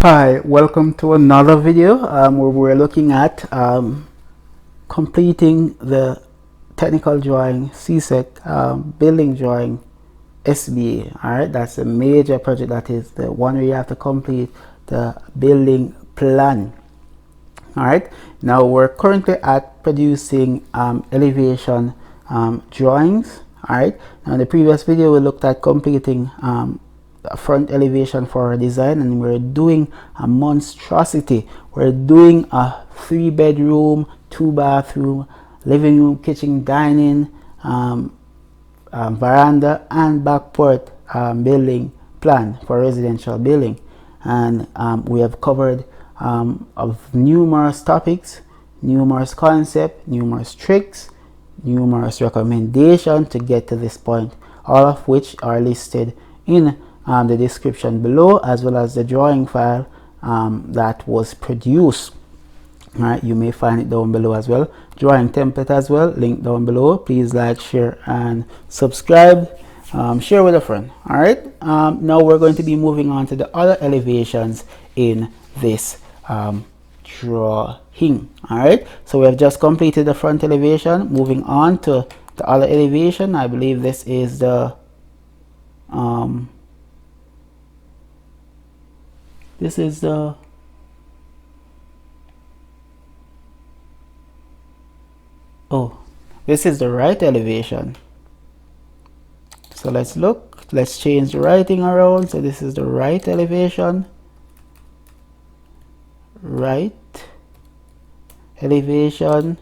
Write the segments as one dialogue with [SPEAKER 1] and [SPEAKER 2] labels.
[SPEAKER 1] Hi, welcome to another video where we're looking at completing the technical drawing CSEC building drawing SBA. Alright, that's a major project, that is the one where you have to complete the building plan. Alright, now we're currently at producing elevation drawings. Alright, now in the previous video we looked at completing a front elevation for our design, and we're doing a monstrosity. We're doing a 3-bedroom, 2-bathroom, living room, kitchen, dining, veranda and backport building plan for residential building. And we have covered of numerous topics, numerous concepts, numerous tricks, numerous recommendations to get to this point, all of which are listed in the description below, as well as the drawing file that was produced. All right, you may find it down below as well. Drawing template as well, link down below. Please like, share and subscribe. Share with a friend. All right, now we're going to be moving on to the other elevations in this drawing. All right, so we have just completed the front elevation. Moving on to the other elevation, I believe this is the this is the this is the right elevation. So let's look, let's change the writing around. So this is the right elevation, right elevation.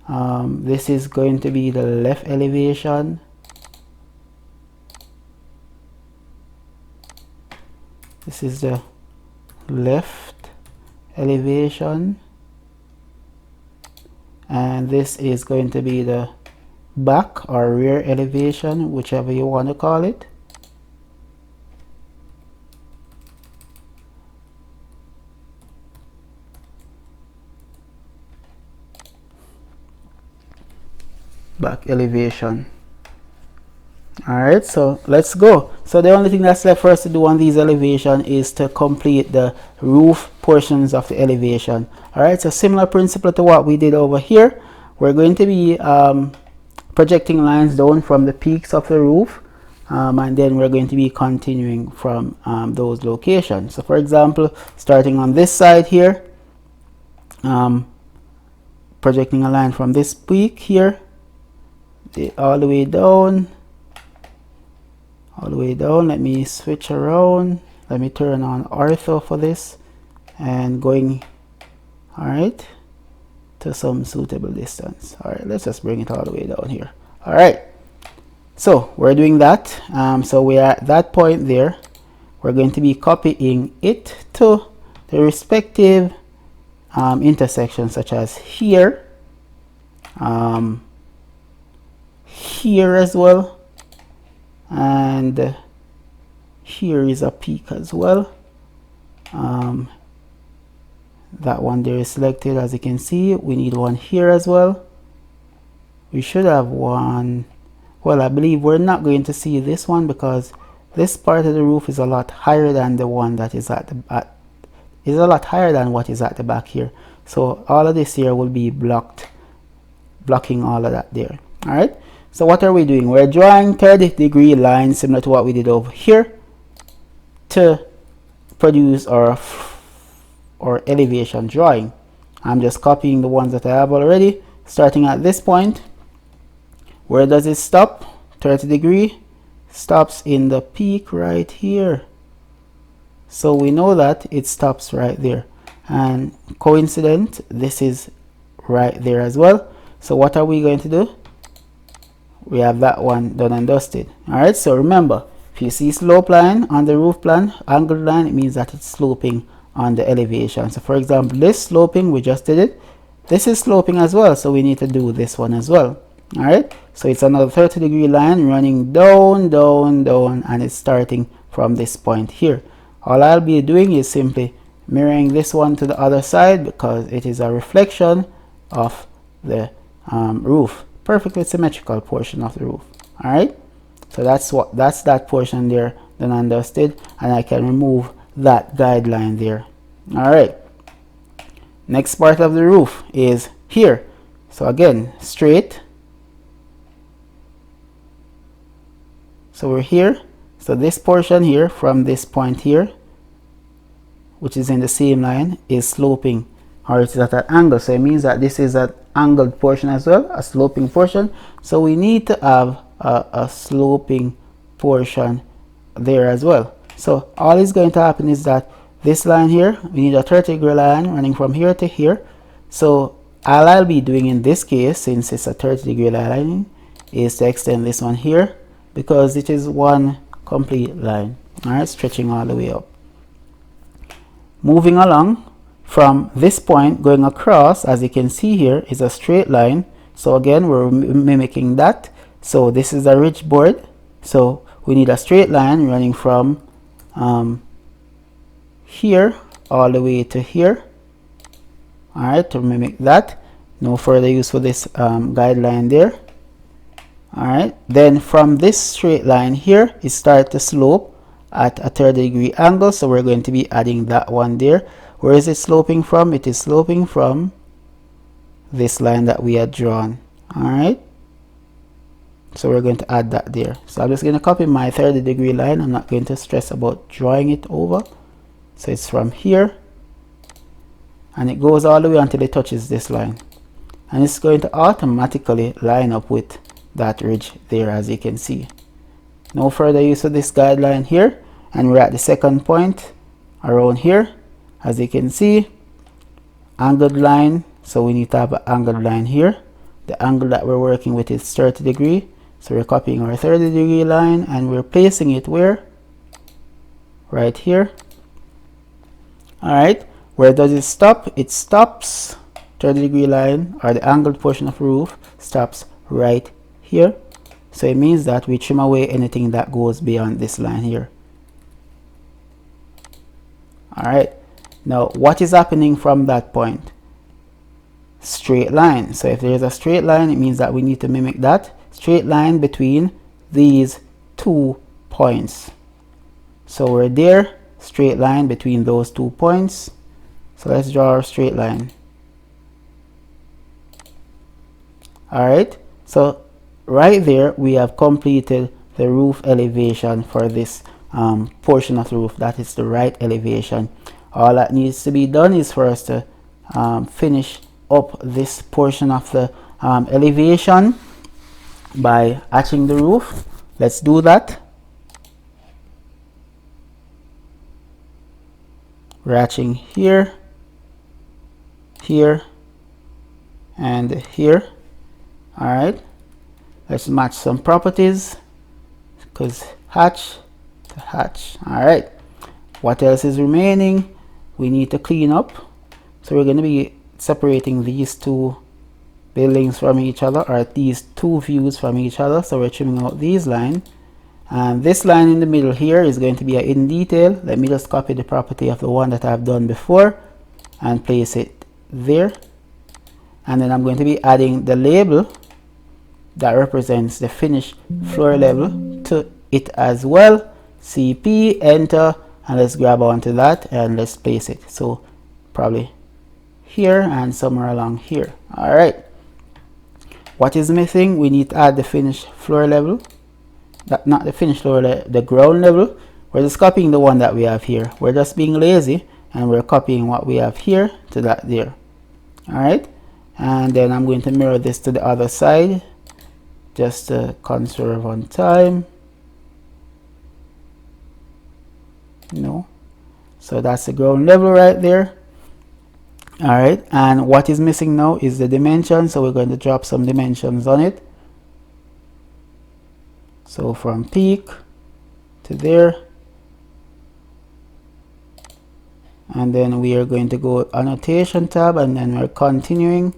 [SPEAKER 1] This is going to be the left elevation. This is the left elevation, and this is going to be the back or rear elevation, whichever you want to call it. Back elevation. Alright, so let's go. So the only thing that's left for us to do on these elevation is to complete the roof portions of the elevation. Alright, so similar principle to what we did over here. We're going to be projecting lines down from the peaks of the roof, and then we're going to be continuing from those locations. So for example, starting on this side here, projecting a line from this peak here all the way down. Let me switch around. Let me turn on ortho for this, and going all right to some suitable distance. All right, let's just bring it all the way down here. All right, so we're doing that. So we are at that point there. We're going to be copying it to the respective intersections, such as here, here as well, and here is a peak as well. That one there is selected, as you can see. We need one here as well. We should have one. Well, I believe we're not going to see this one because this part of the roof is a lot higher than the one that is at the is a lot higher than what is at the back here. So all of this here will be blocking all of that there. All right, so what are we doing? We're drawing 30-degree lines similar to what we did over here to produce our elevation drawing. I'm just copying the ones that I have already, starting at this point. Where does it stop? 30-degree stops in the peak right here. So we know that it stops right there, and coincident, this is right there as well. So what are we going to do? We have that one done and dusted. All right, so remember, if you see slope line on the roof plan, angled line, it means that it's sloping on the elevation. So for example, this sloping, we just did it. This is sloping as well, so we need to do this one as well. All right, so it's another 30-degree line running down, down, down, and it's starting from this point here. All I'll be doing is simply mirroring this one to the other side because it is a reflection of the roof, perfectly symmetrical portion of the roof. All right, so that's that portion there done and dusted, and I can remove that guideline there All right, next part of the roof is here. So again, straight. So we're here. So this portion here from this point here, which is in the same line, is sloping, or it's at an angle. So it means that this is an angled portion as well, a sloping portion. So we need to have a sloping portion there as well. So all is going to happen is that this line here, we need a 30-degree line running from here to here. So all I'll be doing in this case, since it's a 30-degree line, is to extend this one here, because it is one complete line. All right, stretching all the way up. Moving along from this point going across, as you can see here, is a straight line. So again, we're mimicking that. So this is a ridge board, so we need a straight line running from here all the way to here. All right, to mimic that. No further use for this guideline there. All right, then from this straight line here, it starts to slope at a 30-degree angle, so we're going to be adding that one there. Where is it sloping from? It is sloping from this line that we had drawn. All right, so we're going to add that there. So I'm just going to copy my 30-degree line. I'm not going to stress about drawing it over. So it's from here, and it goes all the way until it touches this line, and it's going to automatically line up with that ridge there, as you can see. No further use of this guideline here, and we're at the second point around here. As you can see, angled line, so we need to have an angled line here. The angle that we're working with is 30 degree, so we're copying our 30-degree line and we're placing it where? Right here. All right, where does it stop? It stops 30-degree line, or the angled portion of the roof stops right here. So it means that we trim away anything that goes beyond this line here. All right, now what is happening from that point? Straight line. So if there's a straight line, it means that we need to mimic that straight line between these 2 points. So we're there, straight line between those 2 points. So let's draw our straight line. All right, so right there we have completed the roof elevation for this portion of the roof. That is the right elevation. All that needs to be done is for us to finish up this portion of the elevation by hatching the roof. Let's do that. We're hatching here, here, and here. All right, let's match some properties, because hatch to hatch. All right, what else is remaining? We need to clean up, so we're going to be separating these 2 buildings from each other, or these 2 views from each other. So we're trimming out these lines, and this line in the middle here is going to be a hidden detail. Let me just copy the property of the one that I've done before and place it there, and then I'm going to be adding the label that represents the finished floor level to it as well. CP, enter, and let's grab onto that and let's place it. So probably here and somewhere along here. All right, what is missing? We need to add the finished floor level. Not the finished floor, the ground level. We're just copying the one that we have here. We're just being lazy and we're copying what we have here to that there. All right, and then I'm going to mirror this to the other side just to conserve on time. So that's the ground level right there. All right, and what is missing now is the dimension, so we're going to drop some dimensions on it. So from peak to there, and then we are going to go annotation tab, and then we're continuing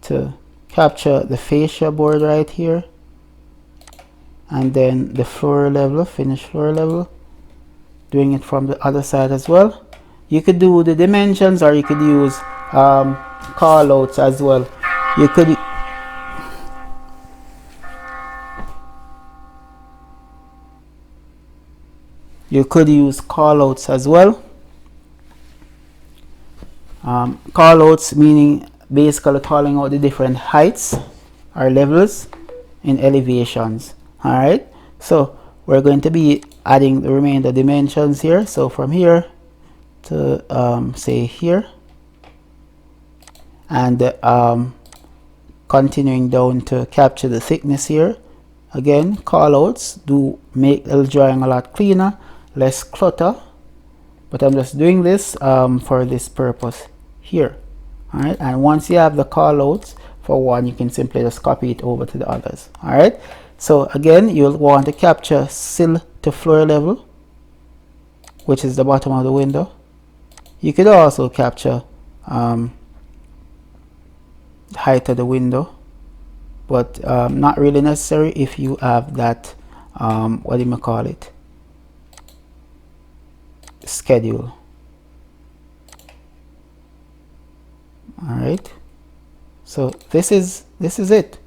[SPEAKER 1] to capture the fascia board right here, and then the floor level, finished floor level, doing it from the other side as well. You could do the dimensions, or you could use call outs as well. You could use call outs as well. Callouts meaning basically calling out the different heights or levels in elevations. Alright, so we're going to be adding the remainder dimensions here. So from here to say here, and continuing down to capture the thickness here. Again, callouts do make the drawing a lot cleaner, less clutter, but I'm just doing this for this purpose here. Alright, and once you have the callouts for one, you can simply just copy it over to the others. Alright, so again, you'll want to capture sill to floor level, which is the bottom of the window. You could also capture height of the window, but not really necessary if you have that what do you call it, schedule. Alright, so this is it.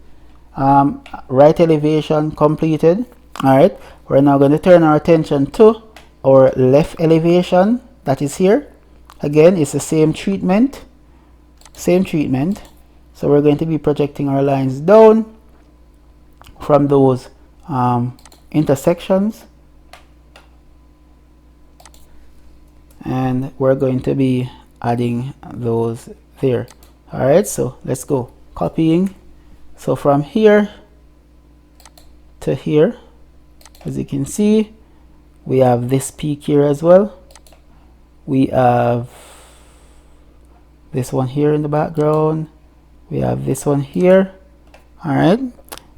[SPEAKER 1] Right elevation completed. Alright, we're now going to turn our attention to our left elevation that is here. Again, it's the same treatment. So we're going to be projecting our lines down from those intersections, and we're going to be adding those there. Alright, so let's go. Copying. So from here to here, as you can see, we have this peak here as well. We have this one here in the background. We have this one here. Alright,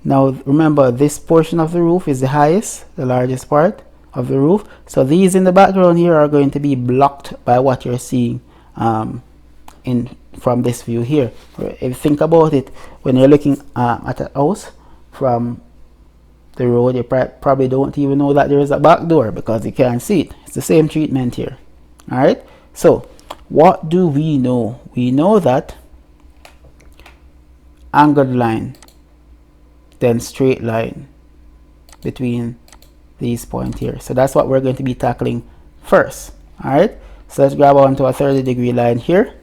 [SPEAKER 1] now remember, this portion of the roof is the highest, the largest part of the roof. So these in the background here are going to be blocked by what you're seeing from this view here. If you think about it, when you're looking at a house from the road, you probably don't even know that there is a back door because you can't see it. It's the same treatment here. Alright, so what do we know? We know that angled line, then straight line between these points here. So that's what we're going to be tackling first. Alright, so let's grab onto a 30-degree line here,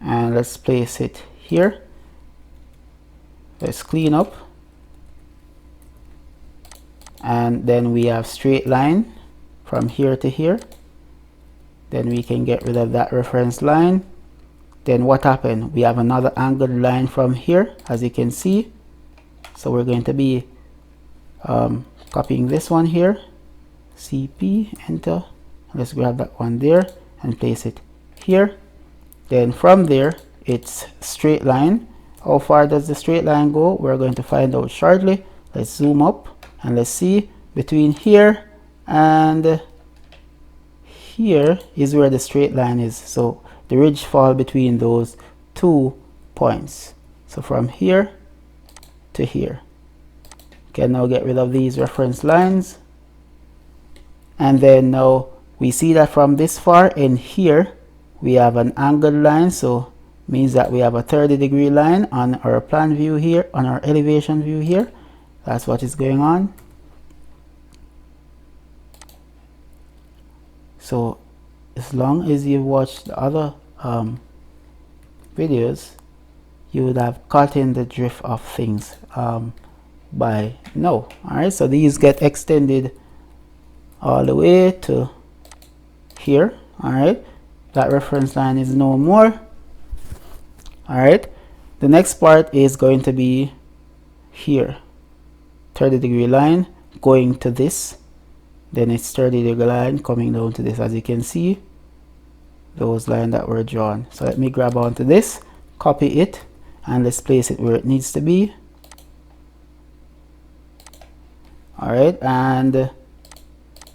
[SPEAKER 1] and let's place it here. Let's clean up, and then we have straight line from here to here. Then we can get rid of that reference line. Then what happened? We have another angled line from here, as you can see. So we're going to be copying this one here, CP, enter. Let's grab that one there and place it here. Then from there, it's straight line. How far does the straight line go? We're going to find out shortly. Let's zoom up and let's see. Between here and here is where the straight line is. So the ridge fall between those 2 points. So from here to here. Can now get rid of these reference lines. And then now we see that from this far in here, we have an angled line. So means that we have a 30-degree line on our plan view here, on our elevation view here. That's what is going on. So as long as you've watched the other videos, you would have caught in the drift of things by now. Alright, so these get extended all the way to here. Alright, that reference line is no more. Alright, the next part is going to be here, 30-degree line going to this. Then it's 30-degree line coming down to this, as you can see, those lines that were drawn. So let me grab onto this, copy it, and let's place it where it needs to be. Alright, and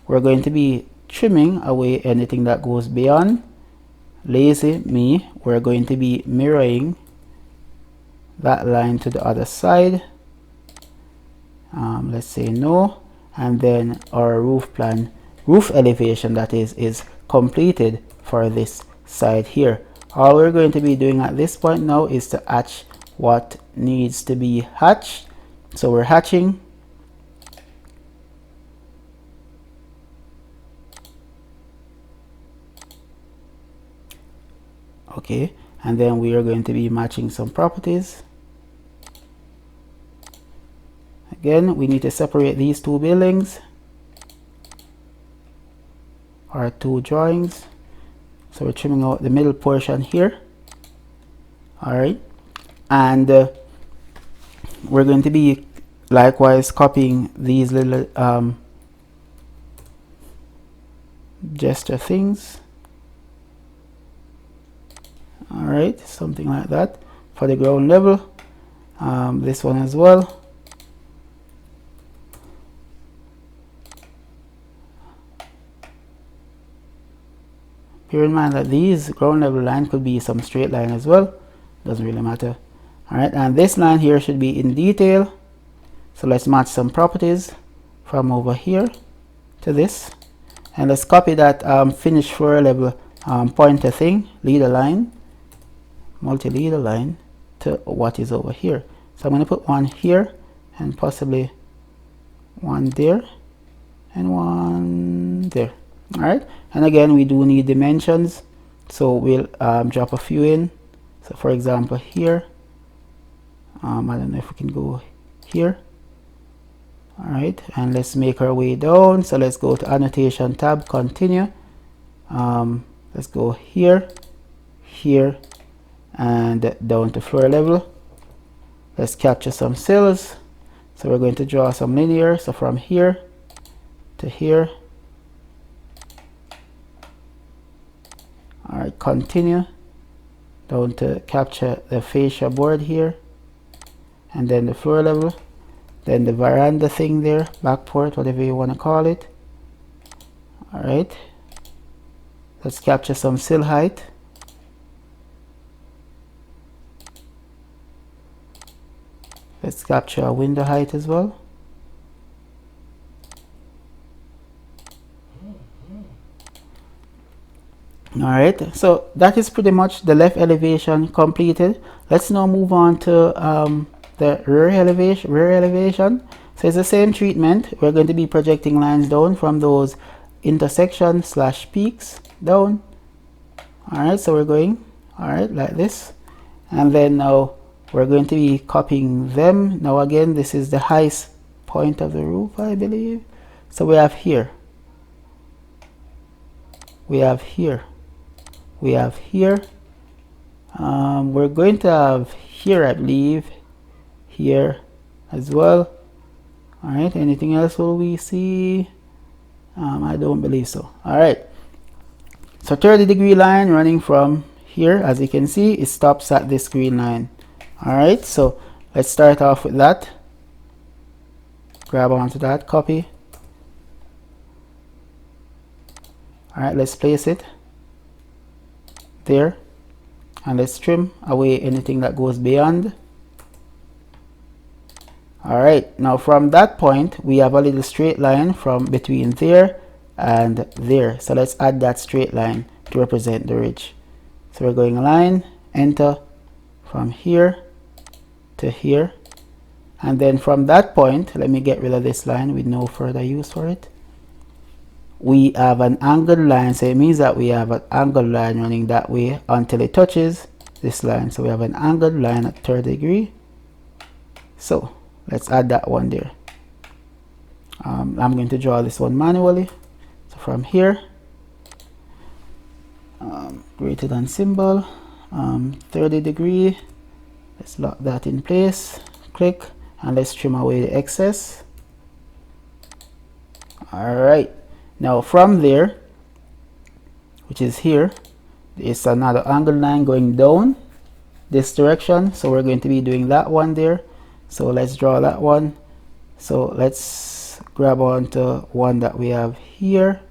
[SPEAKER 1] we're going to be trimming away anything that goes beyond. Lazy me, we're going to be mirroring that line to the other side. Let's say no. And then our roof elevation, that is completed for this side here. All we're going to be doing at this point now is to hatch what needs to be hatched. So we're hatching. Okay, and then we are going to be matching some properties. Again, we need to separate these two buildings, or two drawings. So we're trimming out the middle portion here. Alright, and we're going to be likewise copying these little gesture things. Alright, something like that for the ground level. This one as well. Bear in mind that these ground level line could be some straight line as well. Doesn't really matter. Alright, and this line here should be in detail. So let's match some properties from over here to this. And let's copy that finish floor level pointer thing, leader line, multi-leader line, to what is over here. So I'm going to put one here and possibly one there and one there. Alright, and again we do need dimensions, so we'll drop a few in. So for example here, I don't know if we can go here. Alright, and let's make our way down. So let's go to annotation tab, continue. Let's go here, here, and down to floor level. Let's capture some cells. So we're going to draw some linear, so from here to here. Alright, continue down to capture the fascia board here, and then the floor level, then the veranda thing there, backport, whatever you want to call it. Alright, let's capture some sill height. Let's capture a window height as well. Alright, so that is pretty much the left elevation completed. Let's now move on to the rear elevation. So it's the same treatment. We're going to be projecting lines down from those intersections slash peaks down. Alright, so we're going like this, and then now we're going to be copying them. Now again, this is the highest point of the roof, I believe. So we have here, we have here, we have here. We're going to have here, I believe, here as well. Alright, anything else will we see? I don't believe so. Alright, so 30-degree line running from here, as you can see, it stops at this green line. Alright, so let's start off with that. Grab onto that, copy. Alright, let's place it there, and let's trim away anything that goes beyond. Alright, now from that point we have a little straight line from between there and there, so let's add that straight line to represent the ridge. So we're going line, enter, from here to here, and then from that point, let me get rid of this line with no further use for it. We have an angled line, so it means that we have an angled line running that way until it touches this line. So we have an angled line at 30 degree. So let's add that one there. I'm going to draw this one manually. So from here, greater than symbol, 30 degree. Let's lock that in place, click, and let's trim away the excess. Alright, now from there, which is here, it's another angled line going down this direction, so we're going to be doing that one there. So let's draw that one. So let's grab onto one that we have here,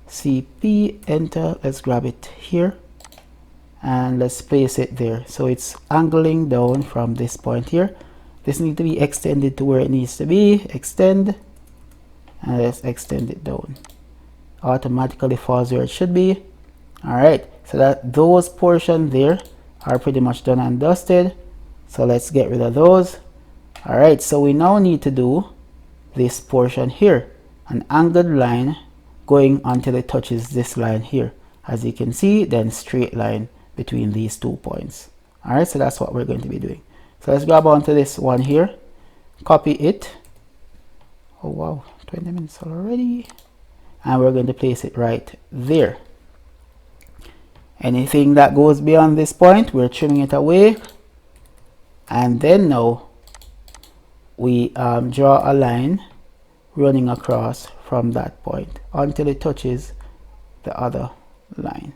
[SPEAKER 1] CP, enter, let's grab it here, and let's place it there. So it's angling down from this point here. This needs to be extended to where it needs to be. Extend, and let's extend it down. Automatically falls where it should be. Alright, so that those portions there are pretty much done and dusted. So let's get rid of those. Alright, so we now need to do this portion here, an angled line going until it touches this line here. As you can see, then straight line between these 2 points. All right, so that's what we're going to be doing. So let's grab onto this one here, copy it. Oh wow, 20 minutes already. And we're going to place it right there. Anything that goes beyond this point, we're trimming it away. And then now we draw a line running across from that point until it touches the other line.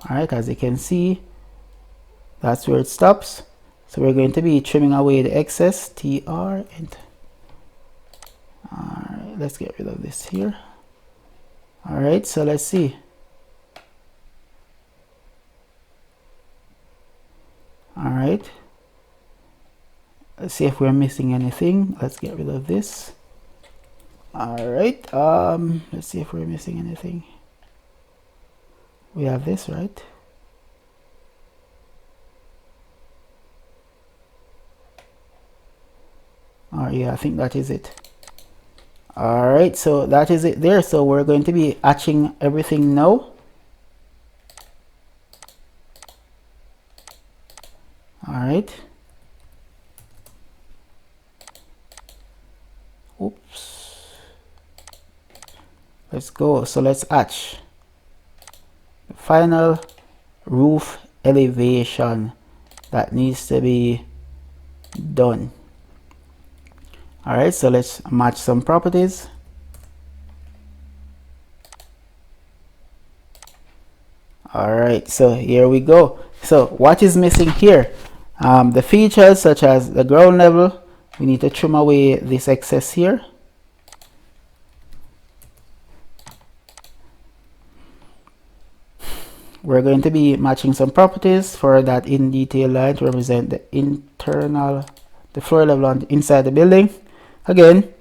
[SPEAKER 1] All right, as you can see, that's where it stops. So we're going to be trimming away the excess. TR, enter. All right, let's get rid of this here. All right, so let's see. All right, let's see if we're missing anything. Let's get rid of this. All right, let's see if we're missing anything. We have this, right? Oh yeah, I think that is it. All right, so that is it there. So we're going to be hatching everything now. All right. Oops. Let's go. So let's hatch the final roof elevation that needs to be done. All right, so let's match some properties. All right, so here we go. So what is missing here? The features such as the ground level, we need to trim away this excess here. We're going to be matching some properties for that in detail line to represent the floor level on inside the building. Again,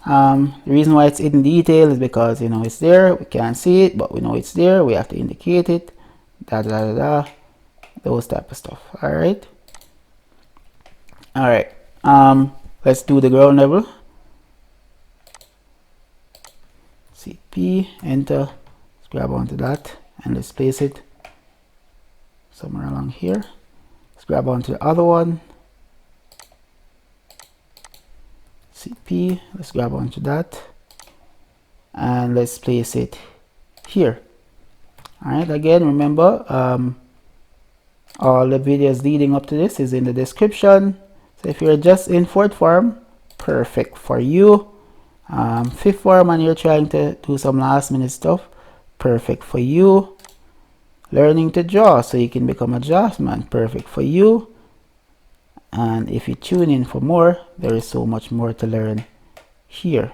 [SPEAKER 1] the reason why it's in detail is because, you know, it's there. We can't see it, but we know it's there. We have to indicate it. Those type of stuff. All right. All right. Let's do the ground level. CP, enter. Let's grab onto that and let's place it somewhere along here. Let's grab onto the other one. CP, let's grab onto that and let's place it here. All right, again, remember, all the videos leading up to this is in the description. So if you're just in fourth form, perfect for you. Fifth form and you're trying to do some last minute stuff, perfect for you. Learning to draw so you can become a draftsman, perfect for you. And if you tune in for more, there is so much more to learn here.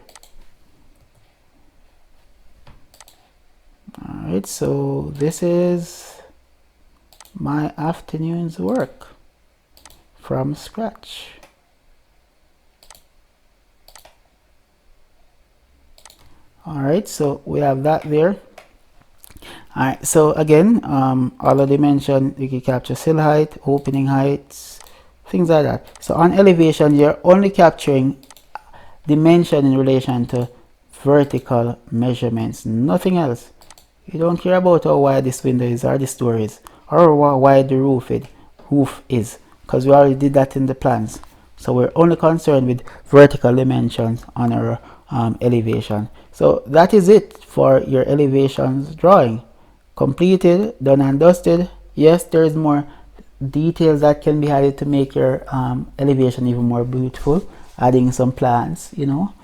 [SPEAKER 1] All right, so this is my afternoon's work from scratch. All right, so we have that there. All right, so again, all of the dimension, you can capture sill height, opening heights, things like that. So on elevation, you're only capturing dimension in relation to vertical measurements, nothing else. You don't care about how wide this window is or this door is or how wide the roof is, because we already did that in the plans. So we're only concerned with vertical dimensions on our elevation. So that is it for your elevations drawing. Completed, done and dusted. Yes, there is more details that can be added to make your elevation even more beautiful, adding some plants, you know,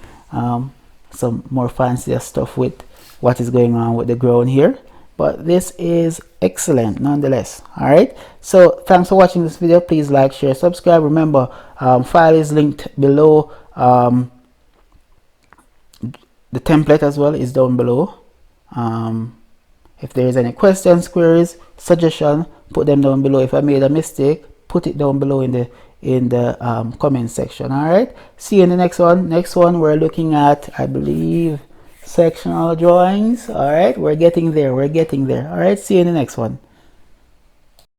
[SPEAKER 1] some more fancy stuff with what is going on with the ground here, but this is excellent nonetheless. All right, so thanks for watching this video. Please like, share, subscribe. Remember, file is linked below. The template as well is down below. If there is any questions, queries, suggestion, put them down below. If I made a mistake, put it down below in the comment section. All right, see you in the next one. Next one we're looking at, I believe, sectional drawings. All right, we're getting there. All right, see you in the next one.